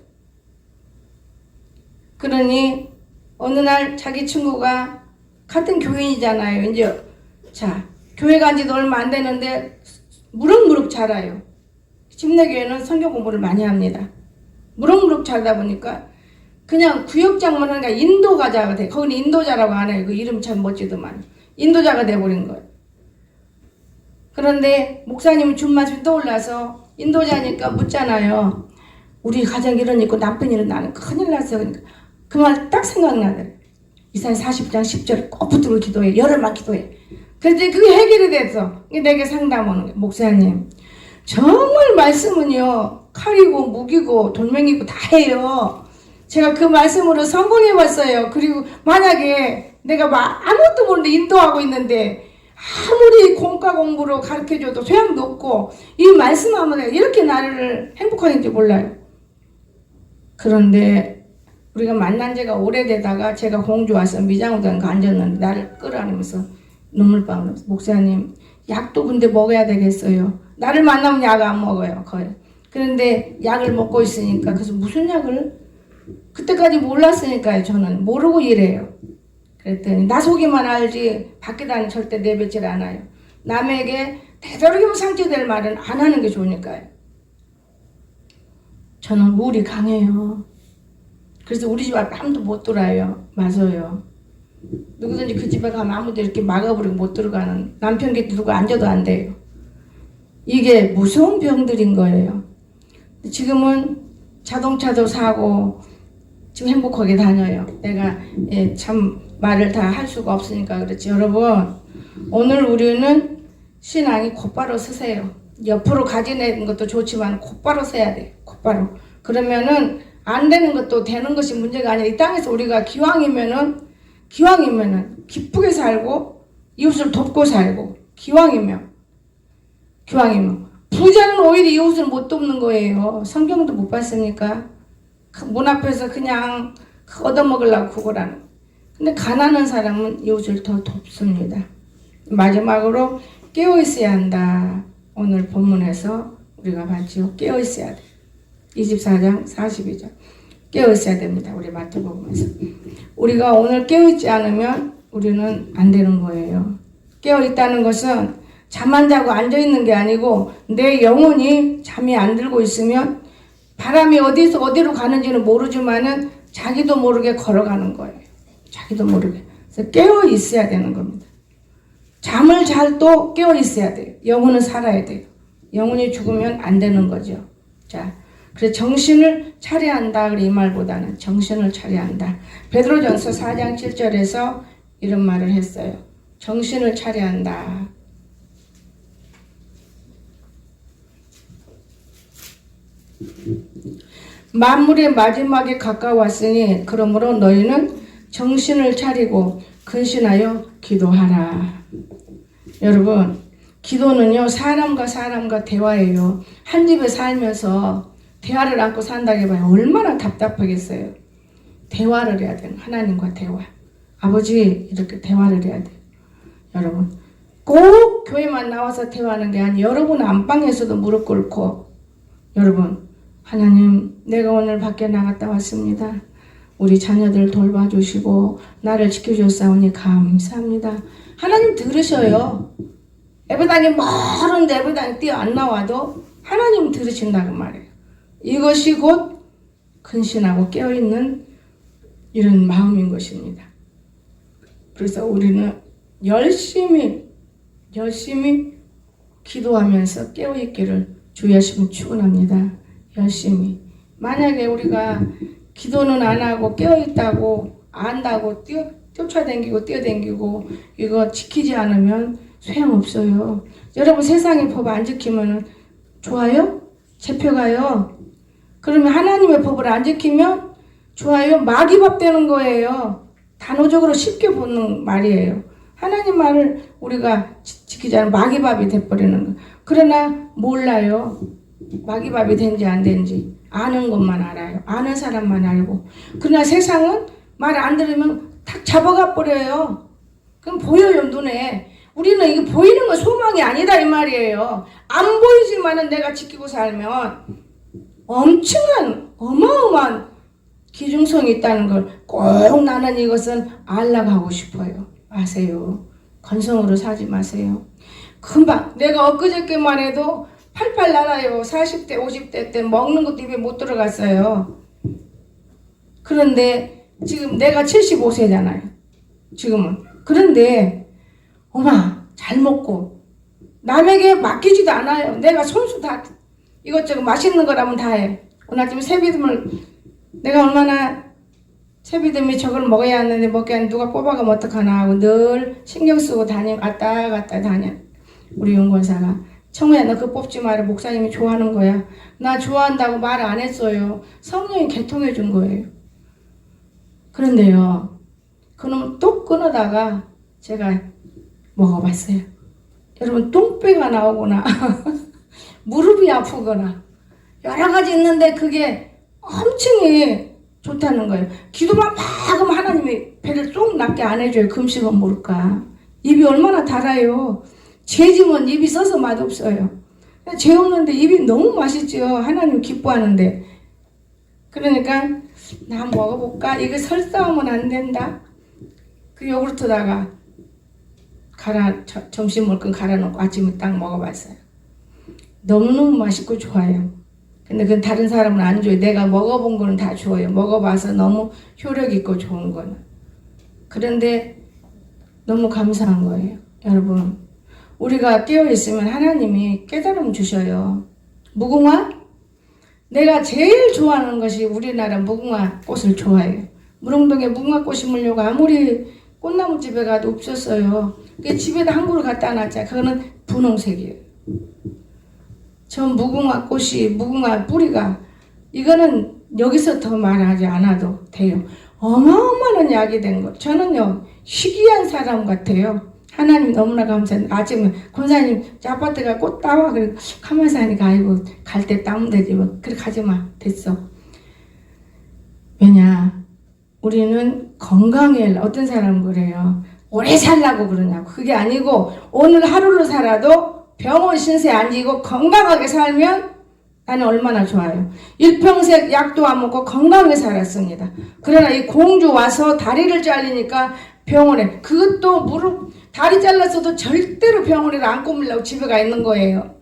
Speaker 1: 그러니 어느 날 자기 친구가 같은 교인이잖아요. 이제 자 교회 간 지도 얼마 안 되는데 무럭무럭 자라요. 침례교회는 성경 공부를 많이 합니다. 무럭무럭 자다 보니까 그냥 구역장만 하니까 인도가자가 돼. 거기는 인도자라고 안 해요. 그 이름 참 멋지더만. 인도자가 돼버린 거예요. 그런데 목사님이 준 말씀이 떠올라서 인도자니까 묻잖아요. 우리 가정 이런 일 있고 남편 일은 나는 큰일 났어. 그러니까 그 말 딱 생각나더래. 이사야 40장 10절 꼭 붙들고 기도해. 열흘만 기도해. 그랬더니 그게 해결이 됐어. 내게 상담 오는 거예요. 목사님 정말 말씀은요 칼이고 무기고 돌멩이고 다 해요. 제가 그 말씀으로 성공해봤어요. 그리고 만약에 내가 아무것도 모르는데 인도하고 있는데 아무리 공과 공부로 가르쳐줘도 소양도 없고 이 말씀하면 이렇게 나를 행복하겠지 몰라요. 그런데 우리가 만난 지가 오래되다가 제가 공주 와서 미장원장가 앉았는데 나를 끌어안으면서 눈물방울 목사님 약도 근데 먹어야 되겠어요. 나를 만나면 약 안 먹어요 거의. 그런데 약을 먹고 있으니까 그래서 무슨 약을 그때까지 몰랐으니까요. 저는 모르고 이래요. 그랬더니 나 속이만 알지 밖에다는 절대 내뱉질 않아요. 남에게 되도록이면 상처될 말은 안 하는 게 좋으니까요. 저는 우울이 강해요. 그래서 우리 집 앞에 아무도 못 돌아요. 맞아요. 누구든지 그 집에 가면 아무도 이렇게 막아버리고 못 들어가는 남편 곁에 누구 앉아도 안 돼요. 이게 무서운 병들인 거예요. 지금은 자동차도 사고 지금 행복하게 다녀요. 내가 참 말을 다 할 수가 없으니까 그렇지. 여러분 오늘 우리는 신앙이 곧바로 서세요. 옆으로 가지내는 것도 좋지만 곧바로 서야 돼요. 곧바로. 그러면은 안 되는 것도 되는 것이 문제가 아니라 이 땅에서 우리가 기왕이면은 기쁘게 살고 이웃을 돕고 살고 기왕이면 부자는 오히려 이웃을 못 돕는 거예요. 성경도 못 봤습니까? 그 문 앞에서 그냥 얻어먹으려고 구걸하는. 근데 가난한 사람은 이웃을 더 돕습니다. 마지막으로 깨어있어야 한다. 오늘 본문에서 우리가 봤죠. 깨어있어야 돼. 24장 42절 깨어있어야 됩니다. 우리 마태복음에서. 우리가 오늘 깨어있지 않으면 우리는 안 되는 거예요. 깨어있다는 것은 잠 안 자고 앉아있는 게 아니고 내 영혼이 잠이 안 들고 있으면 바람이 어디서 어디로 가는지는 모르지만은 자기도 모르게 걸어가는 거예요. 자기도 모르게. 그래서 깨어 있어야 되는 겁니다. 잠을 잘 또 깨어 있어야 돼요. 영혼은 살아야 돼요. 영혼이 죽으면 안 되는 거죠. 자, 그래서 정신을 차려야 한다. 그래 이 말보다는 정신을 차려야 한다. 베드로전서 4장 7절에서 이런 말을 했어요. 정신을 차려야 한다. 만물의 마지막에 가까웠으니 그러므로 너희는 정신을 차리고 근신하여 기도하라. 여러분 기도는요 사람과 대화예요. 한 집에 살면서 대화를 안고 산다고 해봐요. 얼마나 답답하겠어요. 대화를 해야 돼요. 하나님과 대화. 아버지 이렇게 대화를 해야 돼요. 여러분 꼭 교회만 나와서 대화하는 게 아니에요. 여러분 안방에서도 무릎 꿇고 여러분 하나님 내가 오늘 밖에 나갔다 왔습니다. 우리 자녀들 돌봐주시고 나를 지켜주셨사오니 감사합니다. 하나님 들으셔요. 예배당에 멀은데 예배당에 뛰어 안 나와도 하나님 들으신다고 말해요. 이것이 곧 근신하고 깨어있는 이런 마음인 것입니다. 그래서 우리는 열심히 기도하면서 깨어있기를 주 예수님 축원합니다. 열심히. 만약에 우리가 기도는 안 하고 깨어있다고 안다고 쫓아다니고 뛰어다니고 이거 지키지 않으면 소용없어요. 여러분 세상의 법 안 지키면 좋아요? 잡혀가요. 그러면 하나님의 법을 안 지키면 좋아요? 마귀밥 되는 거예요. 단어적으로 쉽게 보는 말이에요. 하나님 말을 우리가 지키지 않으면 마귀밥이 돼버리는 거예요. 그러나 몰라요. 마귀밥이 된지 안 된지 아는 것만 알아요. 아는 사람만 알고. 그러나 세상은 말 안 들으면 탁 잡아가 버려요. 그럼 보여요, 눈에. 우리는 이게 보이는 건 소망이 아니다 이 말이에요. 안 보이지만은 내가 지키고 살면 엄청난 어마어마한 기중성이 있다는 걸 꼭 나는 이것은 알라고 하고 싶어요. 아세요. 건성으로 사지 마세요. 금방 내가 엊그저께만 해도 팔팔 날아요. 40대 50대 때 먹는 것도 입에 못 들어갔어요. 그런데 지금 내가 75세잖아요. 지금은. 그런데 엄마 잘 먹고 남에게 맡기지도 않아요. 내가 손수 다 이것저것 맛있는 거라면 다 해. 오늘 아침에 새비듬을 내가 얼마나 새비듬이 저걸 먹어야 하는데 먹게 하는데 누가 뽑아가면 어떡하나 하고 늘 신경 쓰고 왔다 갔다 다녀. 우리 연구원사가 청우야 너 그거 뽑지 마라. 목사님이 좋아하는 거야. 나 좋아한다고 말 안 했어요. 성령이 개통해 준 거예요. 그런데요. 그놈 또 끊어다가 제가 먹어봤어요. 여러분 똥배가 나오거나 무릎이 아프거나 여러 가지 있는데 그게 엄청 좋다는 거예요. 기도만 막 하면 하나님이 배를 쏙 낫게 안 해줘요. 금식은 모를까. 입이 얼마나 달아요. 죄지면 입이 써서 맛없어요. 죄 없는데 입이 너무 맛있죠. 하나님 기뻐하는데. 그러니까 나 한번 먹어볼까? 이거 설사하면 안 된다. 그 요구르트다가 점심 먹을 건 갈아놓고 아침에 딱 먹어봤어요. 너무너무 맛있고 좋아요. 근데 그건 다른 사람은 안 줘요. 내가 먹어본 거는 다 줘요. 먹어봐서 너무 효력 있고 좋은 거는. 그런데 너무 감사한 거예요. 여러분 우리가 깨어있으면 하나님이 깨달음 주셔요. 무궁화? 내가 제일 좋아하는 것이 우리나라 무궁화 꽃을 좋아해요. 무릉동에 무궁화 꽃 심으려고 아무리 꽃나무집에 가도 없었어요. 집에다 한 그루 갖다 놨잖아요. 그거는 분홍색이에요. 저 무궁화 꽃이 무궁화 뿌리가 이거는 여기서 더 말하지 않아도 돼요. 어마어마한 약이 된 거. 저는요 희귀한 사람 같아요. 하나님 너무나 감사해요. 아침에 권사님 저 아파트 가 꽃 따와. 그래 가만히 하니까 아이고 갈 때 따면 되지 뭐. 그래 가지마 됐어. 왜냐 우리는 건강해. 어떤 사람은 그래요. 오래 살라고 그러냐고. 그게 아니고 오늘 하루를 살아도 병원 신세 안 지고 건강하게 살면 나는 얼마나 좋아요. 일평생 약도 안 먹고 건강하게 살았습니다. 그러나 이 공주 와서 다리를 잘리니까 병원에 그것도 무릎 다리 잘랐어도 절대로 병원에 안 꼽으려고 집에 가 있는 거예요.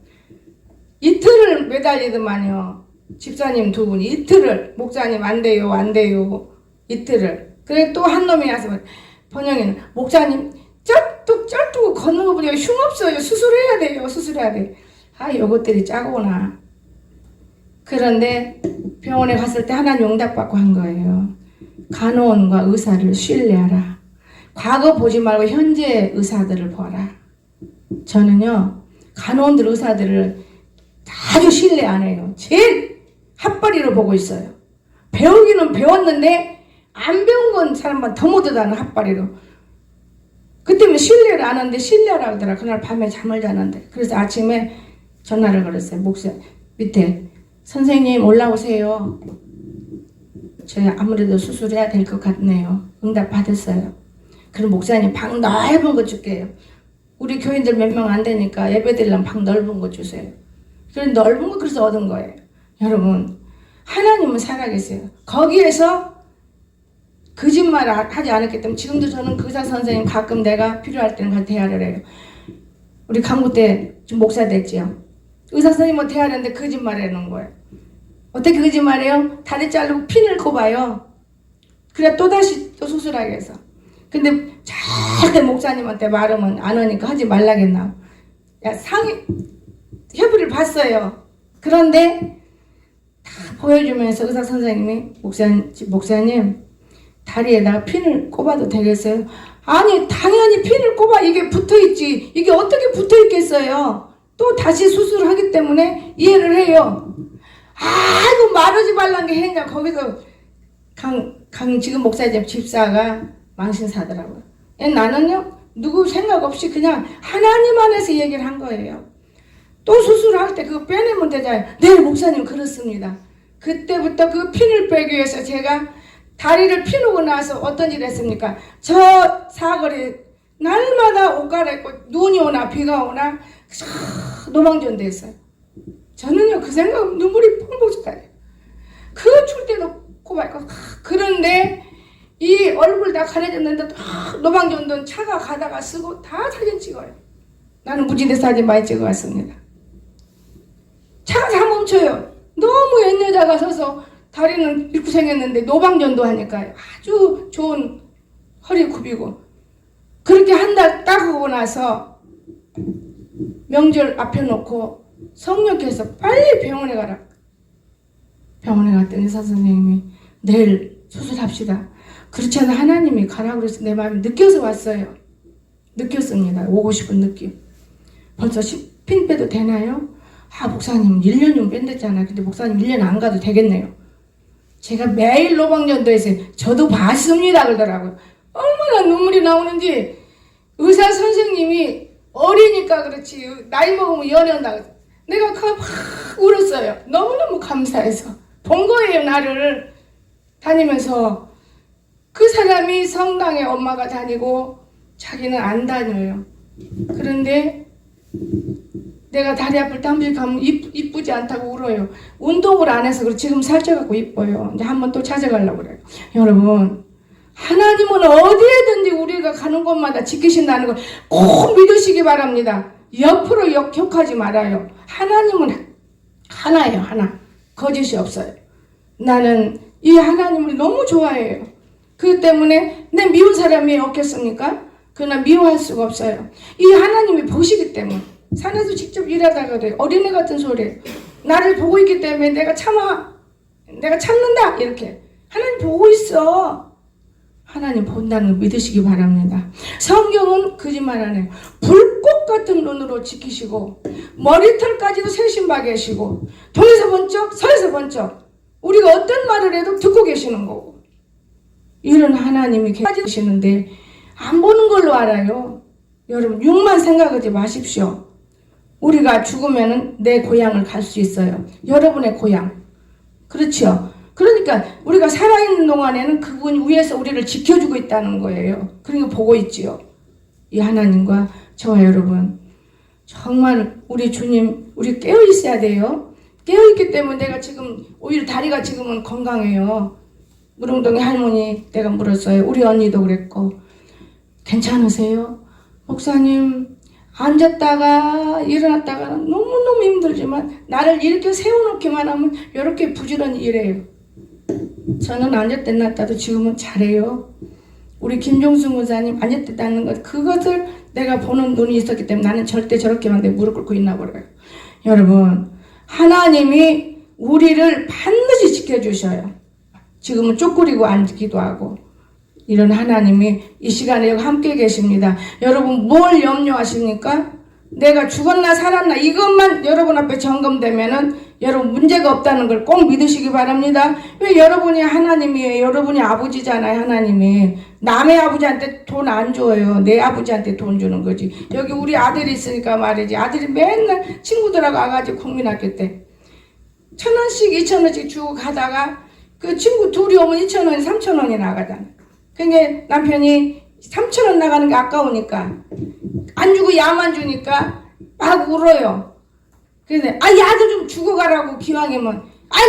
Speaker 1: 이틀을 매달리더만요. 집사님 두 분이 이틀을 목사님 안 돼요 안 돼요 이틀을. 그래 또 한 놈이 와서 번영이는 목사님 쩔뚝 걷는 거 보니까 흉 없어요. 수술해야 돼요. 수술해야 돼. 아 요것들이 짜고나. 그런데 병원에 갔을 때 하나님 응답받고 한 거예요. 간호원과 의사를 신뢰하라. 과거 보지 말고 현재 의사들을 보라. 저는요 간호원들 의사들을 아주 신뢰 안 해요. 제일 핫바리로 보고 있어요. 배우기는 배웠는데 안 배운 건 사람만 더 못하다는 핫바리로. 그때는 신뢰를 안 하는데 신뢰하라고 하더라. 그날 밤에 잠을 자는데. 그래서 아침에 전화를 걸었어요. 목사 밑에 선생님 올라오세요. 제가 아무래도 수술해야 될 것 같네요. 응답 받았어요. 그럼 목사님 방 넓은 거 줄게요. 우리 교인들 몇 명 안 되니까 예배드리려면 방 넓은 거 주세요. 그런 넓은 거 그래서 얻은 거예요. 여러분 하나님은 살아계세요. 거기에서 거짓말 하지 않았기 때문에 지금도 저는 그 의사 선생님 가끔 내가 필요할 때는 가서 대화를 해요. 우리 강구 때 좀 목사 됐지요. 의사 선생님은 대화하는데 거짓말 해놓은 거예요. 어떻게 거짓말해요? 다리 자르고 핀을 꼽아요. 그래 또다시 또 수술하게 해서. 근데 절대 목사님한테 말하면 안 하니까 하지 말라겠나. 야 협의를 봤어요. 그런데 다 보여주면서 의사 선생님이 목사님 다리에다가 핀을 꼽아도 되겠어요? 아니 당연히 핀을 꼽아. 이게 붙어있지. 이게 어떻게 붙어있겠어요? 또 다시 수술하기 때문에 이해를 해요. 아이고 말하지 말란 게 했냐. 거기서 지금 목사님 집사가 망신사더라고요. 나는요 누구 생각 없이 그냥 하나님 안에서 얘기를 한 거예요. 또 수술할 때 그거 빼내면 되잖아요. 네, 목사님 그렇습니다. 그때부터 그 핀을 빼기 위해서 제가 다리를 피우고 나서 어떤 일을 했습니까? 저 사거리 날마다 옷 갈아입고 눈이 오나 비가 오나 노방전도 했어요. 저는요 그 생각 눈물이 펑펑 나요. 그거 출 때도 고맙고 그런데 이 얼굴 다 가려졌는데 노방전도 차가 가다가 쓰고 다 사진 찍어요. 나는 무진대 사진 많이 찍어왔습니다. 차가 다 멈춰요. 너무 옛 여자가 서서 다리는 이렇게 생겼는데 노방전도 하니까 아주 좋은 허리 굽이고 그렇게 한 달 딱 하고 나서 명절 앞에 놓고 성령께서 빨리 병원에 가라. 병원에 갔더니 의사 선생님이 내일 수술합시다. 그렇지 않아 하나님이 가라고 그래서 내 마음이 느껴서 왔어요. 느꼈습니다. 오고 싶은 느낌. 벌써 핀 빼도 되나요? 아 목사님 1년이면 뺀댔잖아요. 근데 목사님 1년 안 가도 되겠네요. 제가 매일 노방전도에서 저도 봤습니다 그러더라고요. 얼마나 눈물이 나오는지 의사 선생님이 어리니까 그렇지 나이 먹으면 연애한다고 내가 막 울었어요. 너무너무 감사해서 본 거예요. 나를 다니면서 그 사람이 성당에 엄마가 다니고 자기는 안 다녀요. 그런데 내가 다리 아플 때 한 번씩 가면 이쁘지 않다고 울어요. 운동을 안 해서 그래. 지금 살쪄갖고 이뻐요. 이제 한번 또 찾아가려고 그래요. 여러분 하나님은 어디에든지 우리가 가는 곳마다 지키신다는 걸 꼭 믿으시기 바랍니다. 옆으로 역효하지 말아요. 하나님은 하나예요. 하나. 거짓이 없어요. 나는 이 하나님을 너무 좋아해요. 그 때문에 내 미운 사람이 없겠습니까? 그러나 미워할 수가 없어요. 이 하나님이 보시기 때문에 산에서 직접 일하다가 그래요. 어린애 같은 소리예요. 나를 보고 있기 때문에 내가 참는다 이렇게. 하나님 보고 있어. 하나님 본다는 걸 믿으시기 바랍니다. 성경은 거짓말 안 해요. 불꽃 같은 눈으로 지키시고 머리털까지도 세신바 계시고 동에서 번쩍 서에서 번쩍 우리가 어떤 말을 해도 듣고 계시는 거고 이런 하나님이 계시는데 안 보는 걸로 알아요. 여러분 육만 생각하지 마십시오. 우리가 죽으면 내 고향을 갈 수 있어요. 여러분의 고향. 그렇죠? 그러니까 우리가 살아있는 동안에는 그분이 위에서 우리를 지켜주고 있다는 거예요. 그러니까 보고 있지요. 이 하나님과 저와 여러분 정말 우리 주님 우리 깨어 있어야 돼요. 깨어 있기 때문에 내가 지금 오히려 다리가 지금은 건강해요. 무릉동의 할머니 내가 물었어요. 우리 언니도 그랬고 괜찮으세요? 목사님 앉았다가 일어났다가 너무너무 힘들지만 나를 이렇게 세워놓기만 하면 이렇게 부지런히 일해요. 저는 앉았다 일어났다도 지금은 잘해요. 우리 김종수 목사님 앉았다 일어나는 것 그것을 내가 보는 눈이 있었기 때문에 나는 절대 저렇게만 내 무릎 꿇고 있나 버려요. 여러분 하나님이 우리를 반드시 지켜주셔요. 지금은 쪼그리고 앉기도 하고 이런 하나님이 이 시간에 여기 함께 계십니다. 여러분 뭘 염려하십니까? 내가 죽었나 살았나 이것만 여러분 앞에 점검되면은 여러분 문제가 없다는 걸 꼭 믿으시기 바랍니다. 왜 여러분이 하나님이에요. 여러분이 아버지잖아요. 하나님이 남의 아버지한테 돈 안 줘요. 내 아버지한테 돈 주는 거지. 여기 우리 아들이 있으니까 말이지. 아들이 맨날 친구들하고 와가지고 국민학교 때 1,000원씩 2,000원씩 주고 가다가 그 친구 둘이 오면 2,000원이 3,000원이 나가잖아. 그러니까 남편이 3,000원 나가는 게 아까우니까 안 주고 야만 주니까 막 울어요. 그래서 야도 좀 주고 가라고 기왕이면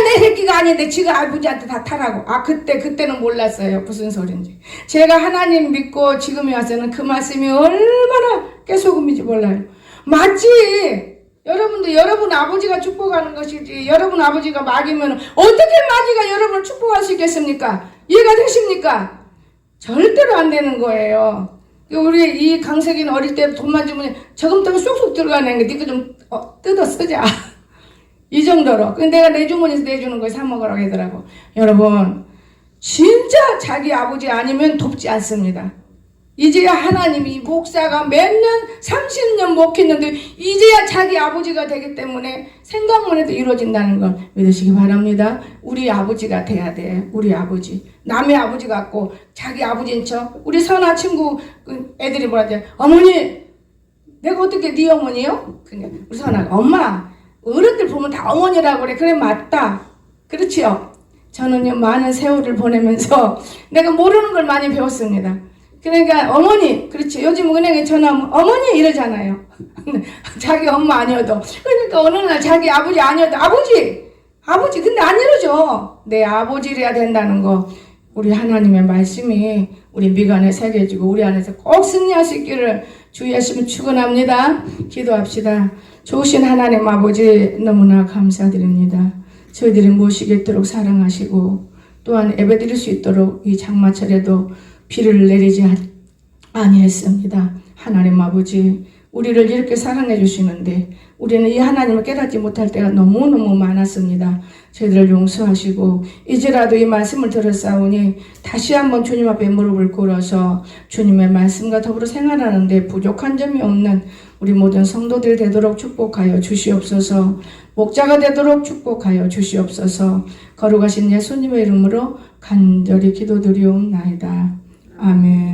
Speaker 1: 내 새끼가 아닌데 지가 아버지한테 다 타라고. 그때는 몰랐어요. 무슨 소린지. 제가 하나님 믿고 지금에 와서는 그 말씀이 얼마나 깨소금인지 몰라요. 맞지? 여러분도 여러분 아버지가 축복하는 것이지 여러분 아버지가 막이면 어떻게 마귀가 여러분을 축복할 수 있겠습니까? 이해가 되십니까? 절대로 안 되는 거예요. 우리 이 강석이는 어릴 때 돈만 주면 저금통에 쏙쏙 들어가는 게 니가 좀 뜯어 쓰자. 이 정도로. 근데 내가 내 주머니에서 내주는 걸 사 먹으라고 하더라고. 여러분 진짜 자기 아버지 아니면 돕지 않습니다. 이제야 하나님이 목사가 몇 년 30년 목했는데 이제야 자기 아버지가 되기 때문에 생각만 해도 이루어진다는 걸 믿으시기 바랍니다. 우리 아버지가 돼야 돼. 우리 아버지. 남의 아버지 같고 자기 아버지인 척. 우리 선아 친구 애들이 뭐라 하지? 어머니 내가 어떻게 네 어머니요? 그러니까 우리 선아가 엄마 어른들 보면 다 어머니라고 그래. 그래 맞다. 그렇지요. 저는요 많은 세월을 보내면서 내가 모르는 걸 많이 배웠습니다. 그러니까 어머니 그렇지. 요즘 은행에 전화하면 어머니 이러잖아요. 자기 엄마 아니어도. 그러니까 어느 날 자기 아버지 아니어도 아버지 근데 안 이러죠. 내 아버지래야 된다는 거. 우리 하나님의 말씀이 우리 미간에 새겨지고 우리 안에서 꼭 승리할 수 있기를 주 예수님 축원합니다. 기도합시다. 좋으신 하나님 아버지 너무나 감사드립니다. 저희들이 모시겠도록 사랑하시고 또한 예배드릴 수 있도록 이 장마철에도 비를 내리지 아니했습니다. 하나님 아버지 우리를 이렇게 사랑해 주시는데 우리는 이 하나님을 깨닫지 못할 때가 너무너무 많았습니다. 저희들을 용서하시고 이제라도 이 말씀을 들었사오니 다시 한번 주님 앞에 무릎을 꿇어서 주님의 말씀과 더불어 생활하는데 부족한 점이 없는 우리 모든 성도들 되도록 축복하여 주시옵소서. 목자가 되도록 축복하여 주시옵소서. 거룩하신 예수님의 이름으로 간절히 기도드리옵나이다. 아멘.